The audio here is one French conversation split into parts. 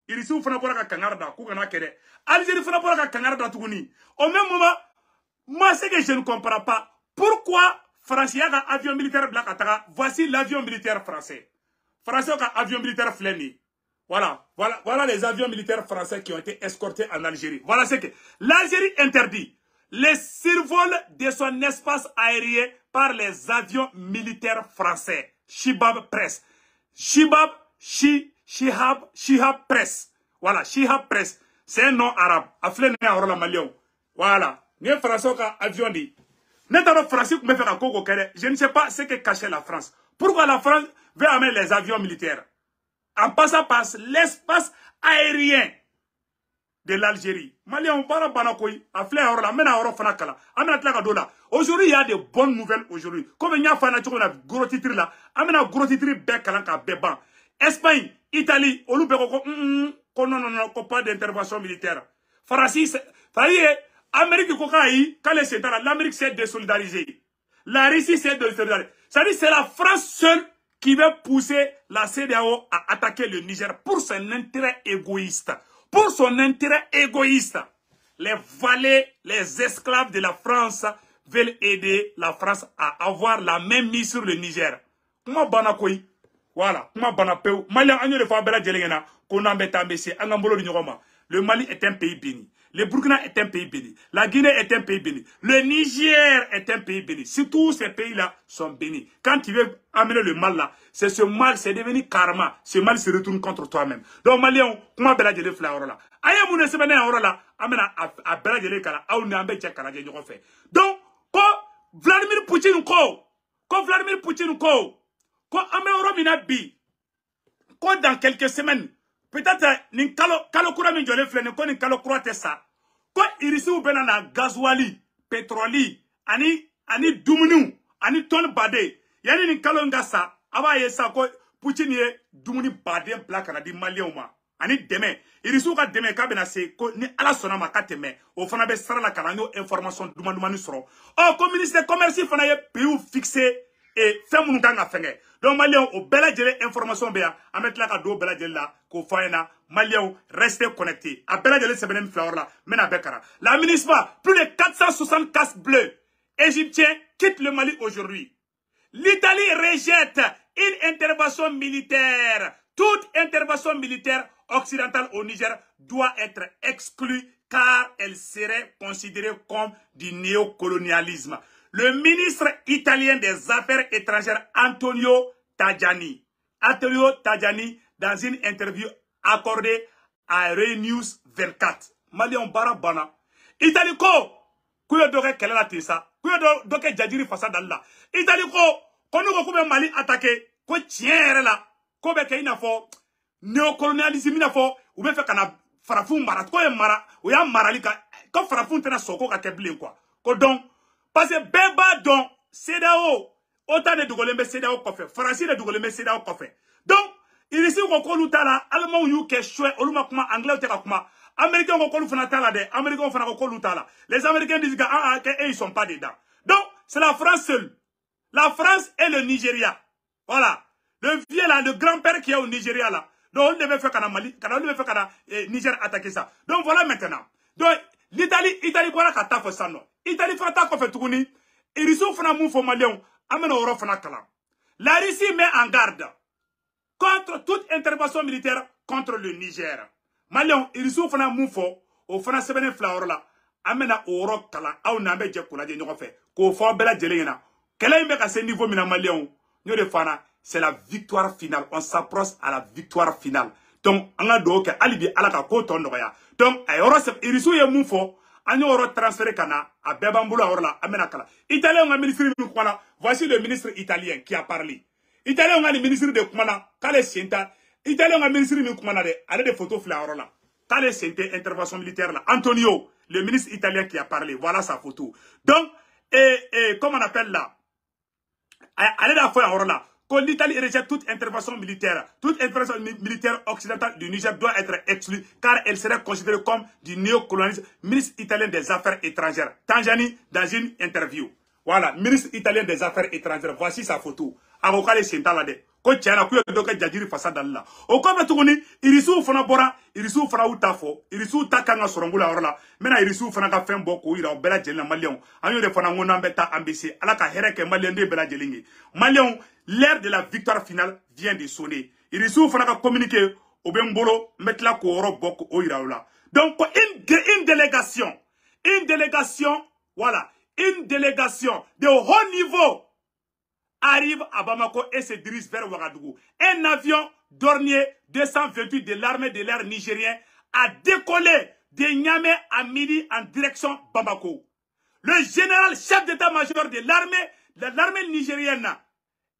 irisiw fana bɔra ka kangari da k'u kana kɛ dɛ Algérie fana bɔra ka kangari da tuguni au même moment moi c'est que je ne comprends pas pourquoi France y a un avion militaire blanc à voici l'avion militaire français français a un avion militaire flâné voilà les avions militaires français qui ont été escortés en Algérie voilà ce que l'Algérie interdit les survols de son espace aérien par les avions militaires français Shihab Press Shihab Press voilà Shihab Press c'est un nom arabe aflé né à la Malion voilà les français ont un avion dit français je ne sais pas ce que cachait la France pourquoi la France veut amener les avions militaires en passant par l'espace aérien de l'Algérie. Aujourd'hui, il y a de bonnes nouvelles aujourd'hui. Comme il y a un gros titre là, il y a un gros titre Espagne, Italie, non, pas d'intervention militaire. Amérique, l'Amérique s'est désolidarisée. La Russie s'est désolidarisée. C'est la France seule qui veut pousser la CEDEAO à attaquer le Niger pour son intérêt égoïste. Pour son intérêt égoïste. Les valets, les esclaves de la France veulent aider la France à avoir la même mise sur le Niger. Comment banakoui? Voilà. Comment banapeu? Le Mali est un pays béni. Le Burkina est un pays béni. La Guinée est un pays béni. Le Niger est un pays béni. Si tous ces pays-là sont bénis. Quand tu veux amener le mal là, c'est ce mal, c'est devenu karma. Ce mal se retourne contre toi-même. Donc, Malien, comment bela jele fla là? Aya moune semene ora là, amena a bela jele kala, a une ambe tchè kala jele fait. Donc, quand Vladimir Poutine quand ame oro mina bi, quand dans quelques semaines, peut-être ni kalo kura min jole flene ko ni kalo kura te sa ko irisi u bena na gasoili pétroli ani dumunu ani ton bade yani ni kalo ngasa aba yesa ko Poutine ye dumuni bade black na di malien ma ani deme irisi u ka deme ka bena se ko ni ala sona ma ka teme o fana be sara la kana no information dumani soro o ko ministre commerce fana ye pays fixé et fait mon gang à faire. Donc, Maliens, au bel adjele information béa, à mettre la cadeau bel adjele là, qu'au faïna, Maliens, restez connectés. À bel adjele, c'est ben flower là, mena bekara. La ministre, plus de 460 casques bleus égyptiens quittent le Mali aujourd'hui. L'Italie rejette une intervention militaire. Toute intervention militaire occidentale au Niger doit être exclue car elle serait considérée comme du néocolonialisme. Le ministre italien des Affaires étrangères Antonio Tajani, dans une interview accordée à Renews 24. Malion Barabana. Italie ko, kuyo doke kelela tisa, kuyo doke jadiri fasa dalla. Italie ko, kono ko kube Mali attaqué, ko tiere la, ko beke ina fo, néocolonialisme ina fo, ube fe kana farafun marat, ko ye mara, ou ya maralika, ko farafun tena soko ka keblen quoi. Ko donc, parce que Beba donc CEDEAO autant de Dougolembe CEDEAO kofe Français de Dougolembe CEDEAO kofe donc il ici ko kolu tala allemand UK chouet oluma kuma anglais te kuma américain ko kolu fana tala de américain fana ko kolu tala les américains disent que ils sont pas dedans donc c'est la France seule la France et le Nigeria voilà le vieux là le grand-père qui est au Nigeria là donc on devait faire kana Mali kana on devait faire kana Niger attaquer ça donc voilà maintenant donc l'Italie voilà ka tafo ça non Italie fata ko fait tourner et Russie fana mou fo Malien amena oro fana kala. La Russie met en garde contre toute intervention militaire contre le Niger. Malien et Russie fana mou fo o fana sebene flaor la amena oro kala aw nambe je kula je ñoko fe ko fo bela jele na kala imbe ka ce niveau mina Malien ño de fana c'est la victoire finale on s'approche à la victoire finale donc anga do ke alibi alaka ko to ndoya donc ay oro se Russie ye mou fo Agno oro transféré kana à Bebamboula orla amenakala. Italien on a ministre Kumana. Voici le ministre italien qui a parlé. Italien on a le ministre de Kumana. Kale Senta. Italien on a le ministre Kumana de allez des photos fla orla. Kale Senta intervention militaire là. Antonio, le ministre italien qui a parlé. Voilà sa photo. Donc comment on appelle là? Allez la fois orla. Quand l'Italie rejette toute intervention militaire occidentale du Niger doit être exclue car elle serait considérée comme du néocolonialisme. Ministre italien des Affaires étrangères. Tanjani dans une interview. Voilà, ministre italien des Affaires étrangères. Voici sa photo. Avocale Sentala de. ko tiɲɛna k'u ye dɔ kɛ jajiri fasadali la o kɔfɛ tuguni irisiw fana bɔra irisiw fana y'u ta fɔ irisiw ta kan ka sɔrɔ n bolo yɔrɔ la n bɛna irisiw fana ka fɛn bɔ k'o yira o bɛɛ lajɛlen na maliyɛnw an y'o de fana ko n'an bɛ taa an bɛ se ala ka hɛrɛ kɛ maliyɛnden bɛɛ lajɛlen ye maliyɛnw l'heure de la victoire finale vient de sonner irisiw fana ka communiqué o bɛ n bolo n bɛ tila k'o yɔrɔ bɔ k'o yira o la donc une délégation voilà une délégation de haut niveau arrive à Bamako et se dirige vers Ouagadougou. Un avion Dornier 228 de l'armée de l'air nigérien a décollé de Niamey à midi en direction Bamako. Le général chef d'état-major de l'armée nigérienne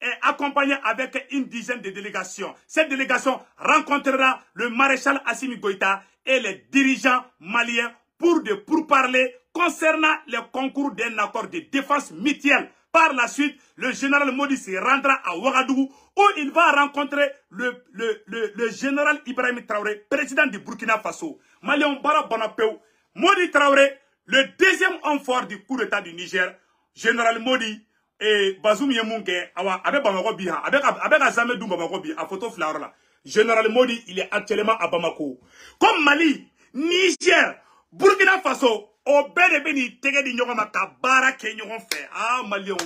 est accompagné avec une dizaine de délégations. Cette délégation rencontrera le maréchal Assimi Goïta et les dirigeants maliens pour pourparler concernant le concours d'un accord de défense mutuelle. Par la suite, le général Modi se rendra à Ouagadougou où il va rencontrer le général Ibrahim Traoré, président du Burkina Faso. Malion Bara Bonapeu, Modi Traoré, le deuxième homme fort du coup d'état du Niger, général Modi et Bazoum Yemounke, avec Bamako Biha, avec Azamedou Bamako Biha, à photo fleur là. Général Modi, il est actuellement à Bamako. Comme Mali, Niger, Burkina Faso, au Bédébéni, Tegedi Nyogama, Kabara Kenyogon fait. Ah, Malion,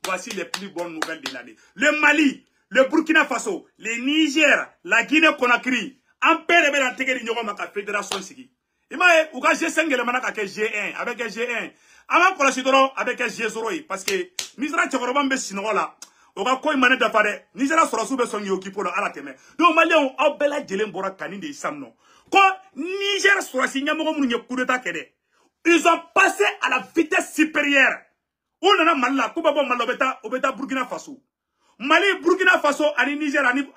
voici les plus bonnes nouvelles de l'année. Le Mali, le Burkina Faso, le Niger, la Guinée-Conakry, en Bédébéni, Tegedi Nyogama, la Fédération Sigi. Il m'a dit, ou G5, il m'a dit G1, avec G1. Avant pour la suite, avec G0, parce que Nisra Tchokoroban Bessino là, ou ga koy mané d'affaire, Nisra Sorosu Besson Yokipo à la teme. Donc, Malion, au Bella Djelem Bora Kanin de Samno. Quand Niger Sorasi Nyamoro Mounye coup d'état Kede. Ils ont passé à la vitesse supérieure. On a Malala, Koubabo Malobeta, Obeta Burkina Faso. Mali, Burkina Faso, Ani Niger, Ani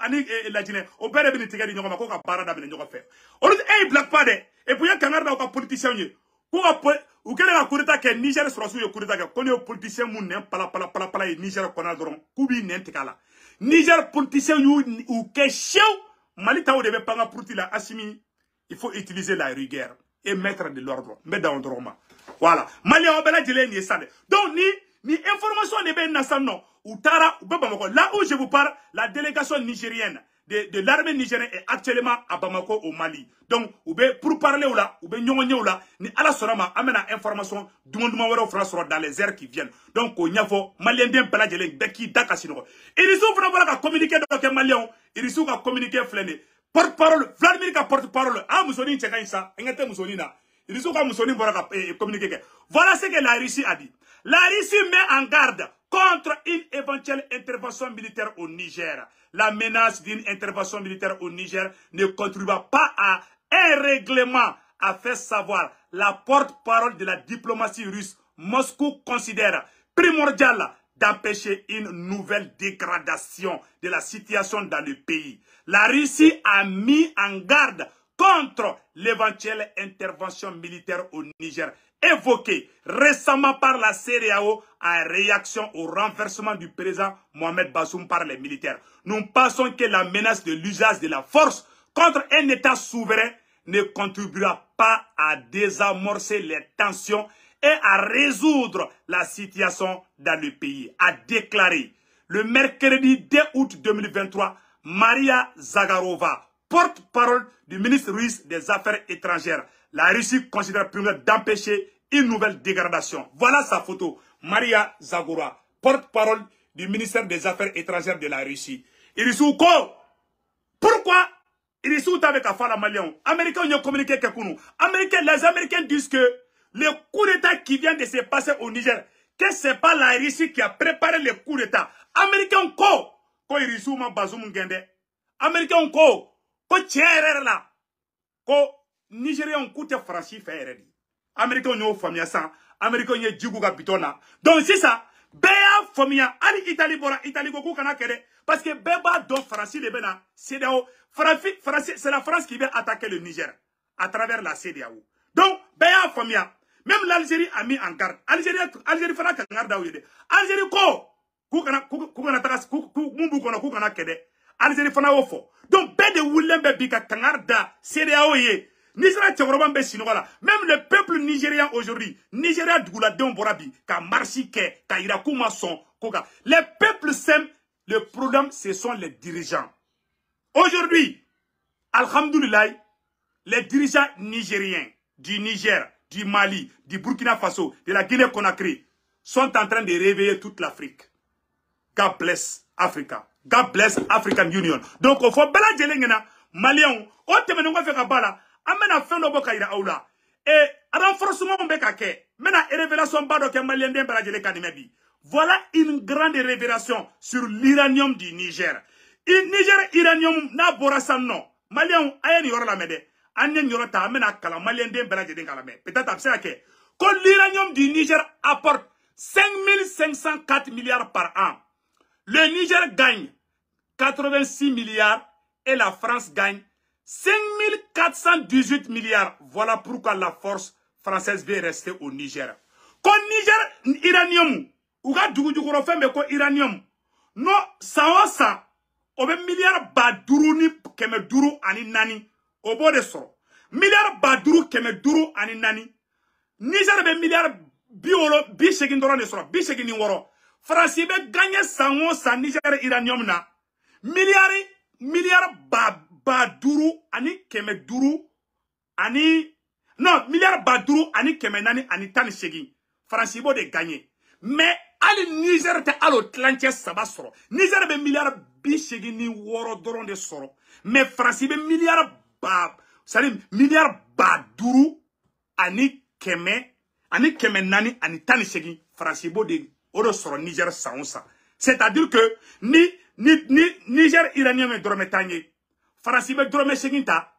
la Guinée, au père de Benitiga di Nyoma, Koka Barada Ben Nyoma fait. On dit, hey, Black Pade, et puis il y a un canard dans le politicien. Ou quel est le coup d'état que Niger sera sous le coup d'état que connaît le politicien Mounen, pala, et Niger Konadron, Koubi Nentekala. Niger politicien ou que chou, Mali Tao devait pas pour la Assimi, il faut utiliser la rigueur. Et mettre de l'ordre. Mettre dans l'ordre. Voilà. Mali a obéi à l'Élysée. Donc, ni information n'est pas nationale. Là où je vous parle, la délégation nigérienne de l'armée nigérienne est actuellement à Bamako au Mali. Donc, pour parler ou là, ni à la sorama, amène information du monde dans les airs qui viennent. Donc, au Niavo, Malien bien peladjelé, Beki, Dakasino. Et ils ont vraiment communiqué avec les Maliens. Ils ont communiqué fléné. Porte-parole, Vladimir ka porte-parole. Ah, Moussolini, c'est ça. Engate Moussolini là. Ils sont comme Moussolini pour communiquer. Voilà ce que la Russie a dit. La Russie met en garde contre une éventuelle intervention militaire au Niger. La menace d'une intervention militaire au Niger ne contribuera pas à un règlement, a fait savoir la porte-parole de la diplomatie russe. Moscou considère primordial d'empêcher une nouvelle dégradation de la situation dans le pays. La Russie a mis en garde contre l'éventuelle intervention militaire au Niger, évoquée récemment par la CEDEAO en réaction au renversement du président Mohamed Bazoum par les militaires. Nous pensons que la menace de l'usage de la force contre un État souverain ne contribuera pas à désamorcer les tensions et à résoudre la situation dans le pays, a déclaré le mercredi 2 août 2023 Maria Zagarova, porte-parole du ministre russe des Affaires étrangères. La Russie considère primordial d'empêcher une nouvelle dégradation. Voilà sa photo. Maria Zagorova, porte-parole du ministère des Affaires étrangères de la Russie. Pourquoi il est avec Afala Malien? Américains ont communiqué avec nous. Les Américains disent que le coup d'État qui vient de se passer au Niger, que ce n'est pas la Russie qui a préparé le coup d'État. Américains ko il est ma Bazoum Ngende. Américains ko tiens là. Ko Nigériens ko te Franchi fait. Américains ont famille ça. Américains ont Djibouga bitona. Donc c'est ça. Béa famille ali Italie bora Italie ko kana kede parce que Béba don Franchi le bena CEDEAO. C'est la France qui vient attaquer le Niger à travers la CEDEAO. Donc Béa famille. Même l'Algérie a mis en garde. Algérie fera qu'en garde Algérie ko kukana takas mumbu kono kukana kede. Algérie fana ofo. Donc bede wulembe bika kangarda CEDEAO ye. Nisra Tchokoroban Bessinola. Même le peuple nigérien aujourd'hui, Nigeria Dgoula Don Borabi, ka marchi ke, ka irakouma son, koka. Les peuples s'aiment, Le problème, ce sont les dirigeants. Aujourd'hui, alhamdoulilah, les dirigeants nigériens du Niger, du Mali, du Burkina Faso, de la Guinée-Conakry sont en train de réveiller toute l'Afrique. God bless Africa. God bless African Union. Donc, il faut bela djelengena, Maliens, on te mène à faire bala, amena fin de boka ira aula. Et renforcement bekake, mena révélation bado ke Malien den bela djele kanimebi. Voilà une grande révélation sur l'uranium du Niger. Il Niger uranium na borasa non. Maliens, ayen yoro la mede. Anen yoro ta amena kala Malien den bela djele kalame. Peut-être absent que quand l'uranium du Niger apporte 5504 milliards par an. Le Niger gagne 86 milliards et la France gagne 5418 milliards. Voilà pourquoi la force française veut rester au Niger. Quand Niger uranium, ou ga dugu mais ko uranium, no sa, obe milliard baduru ni keme duru ani nani, obo de soro. Milliard baduru keme duru ani nani. Niger be milliard biolo, bisegin doron de soro, bisegin ni woro. France be gagné sa Niger uranium na. Milliard baduru ani keme duru ani non milliard baduru ani keme nani ani tani segin. France bo de gagné. Mais ali Niger te alo tlanche saba soro. Niger be milliard bisegin ni woro doron de soro. Mais France be milliard milliard baduru ani keme nani ani tani segin. France bo de Odo soro Niger saonsa. C'est-à-dire que Niger iranien me drome tanye. Farasi be drome seginta.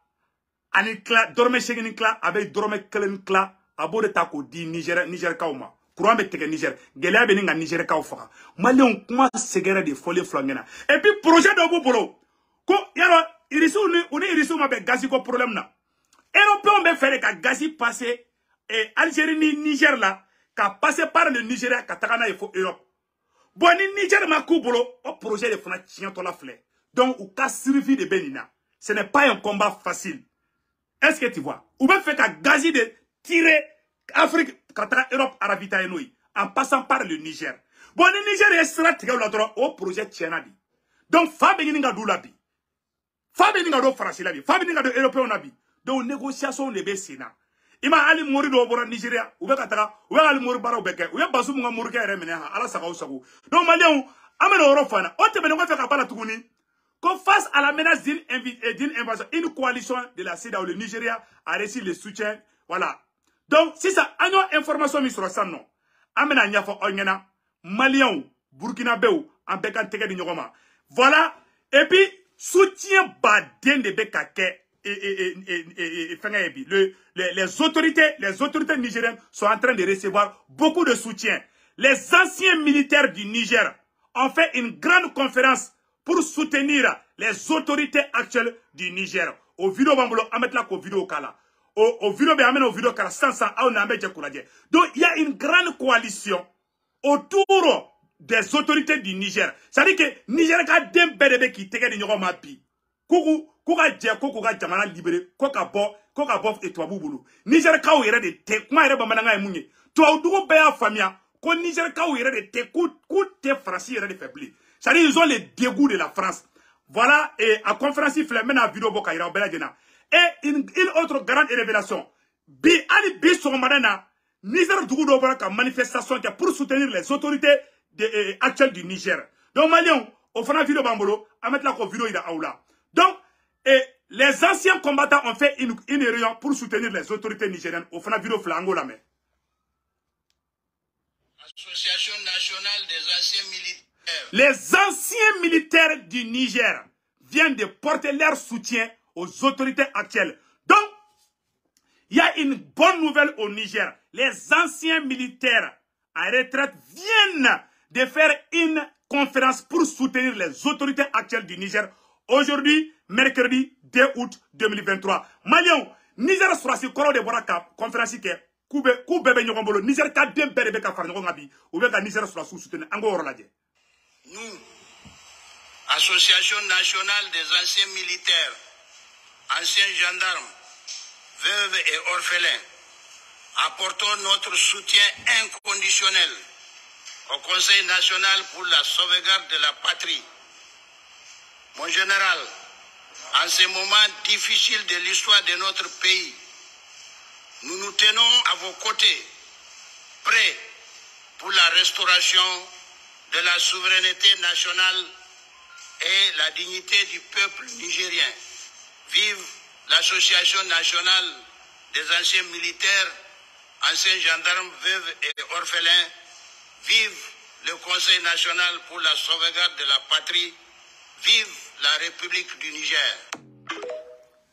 Ani kla drome segin kla avec drome kelen kla abode tako di Niger kauma. Courant be tege Niger. Gela be ninga Niger kaw faka. Malion kuma segere de folie flangena. Et puis projet de bobolo. Ko yaro irisu ni irisu ma be gazi ko problème na. Européen be faire ka gazi passer et Algérie ni Niger là. Qu'a passé par le Nigeria, Katakana, il faut Europe. Bon, ni Niger ma koubolo, au projet de Fona Tchianto la fleur. Donc, ou cas survie de Benina. Ce n'est pas un combat facile. Est-ce que tu vois? Ou bien fait qu'à gazi de tirer Afrique, Kataka, Europe, Arabita et Noui, en passant par le Niger. Bon, le Niger est stratégique au projet Tchianabi. Donc, Fabeninga Doulabi. Fabeninga do Farasilabi. Fabeninga do Européen Nabi. Donc, négociation de Bessina. Ima ali mori do bora Nigeria ube kataka ube ali mori bara ubeke ube basu munga mori ka remene ha ala saka usaku donc malien amena orofana o te benengo fe ka bala tuguni ko face à la menace d'une invasion une coalition de la CEDEAO le Nigeria a reçu le soutien voilà donc si ça agno information mi sur ça non amena nyafo onyena malien burkinabé en bekan tege di nyogoma voilà et puis soutien baden de bekake les autorités nigériennes sont en train de recevoir beaucoup de soutien. Les anciens militaires du Niger ont fait une grande conférence pour soutenir les autorités actuelles du Niger. Au vidéo bambolo, à mettre là au vidéo kala. Au vidéo ben au vidéo kala sans on a mis donc il y a une grande coalition autour des autorités du Niger. Ça veut dire que Niger a des bébés qui te gagnent ma vie. Koku Koka jamana libéré koka bof et toi boubulu Niger ka yere de te kuma yere bamananga e munye to dugo be ya famia ko Niger ka yere de te ku te France yere de faibli ça dit ils ont les dégoûts de la France voilà et à conférence il mena vidéo boka ira bela jena et une autre grande révélation bi ali bi so madana Niger dugo do ka manifestation pour soutenir les autorités actuelles du Niger donc Malion au fana vidéo bambolo à mettre la ko vidéo ira aula donc et les anciens combattants ont fait une réunion pour soutenir les autorités nigériennes au Fana vidéo flango la main. Association nationale des anciens militaires. Les anciens militaires du Niger viennent de porter leur soutien aux autorités actuelles. Donc, il y a une bonne nouvelle au Niger. Les anciens militaires en retraite viennent de faire une conférence pour soutenir les autorités actuelles du Niger. Aujourd'hui, mercredi 2 août 2023. Malion, Niger sera sur le de Boraka, conférence qui est Koubebe Nyogombolo, Niger ka dem berebe ka farnyo ngabi, ou bien Niger sera sous soutenu. Ango orolaje. Nous, Association nationale des anciens militaires, anciens gendarmes, veuves et orphelins, apportons notre soutien inconditionnel au Conseil national pour la sauvegarde de la patrie Mon général, en ces moments difficiles de l'histoire de notre pays, nous nous tenons à vos côtés, prêts pour la restauration de la souveraineté nationale et la dignité du peuple nigérien. Vive l'Association nationale des anciens militaires, anciens gendarmes, veuves et orphelins. Vive le Conseil national pour la sauvegarde de la patrie. Vive la République du Niger.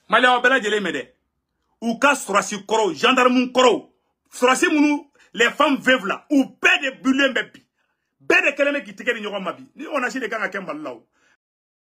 Malien Bela Djelemede. Ou ka sorasi koro, gendarme koro. Sorasi mounou, les femmes veuves là. Ou bé de bullen bébi. Bé de keleme qui tike ni nyogon mabi. Ni on a chi de kanga kembal lao.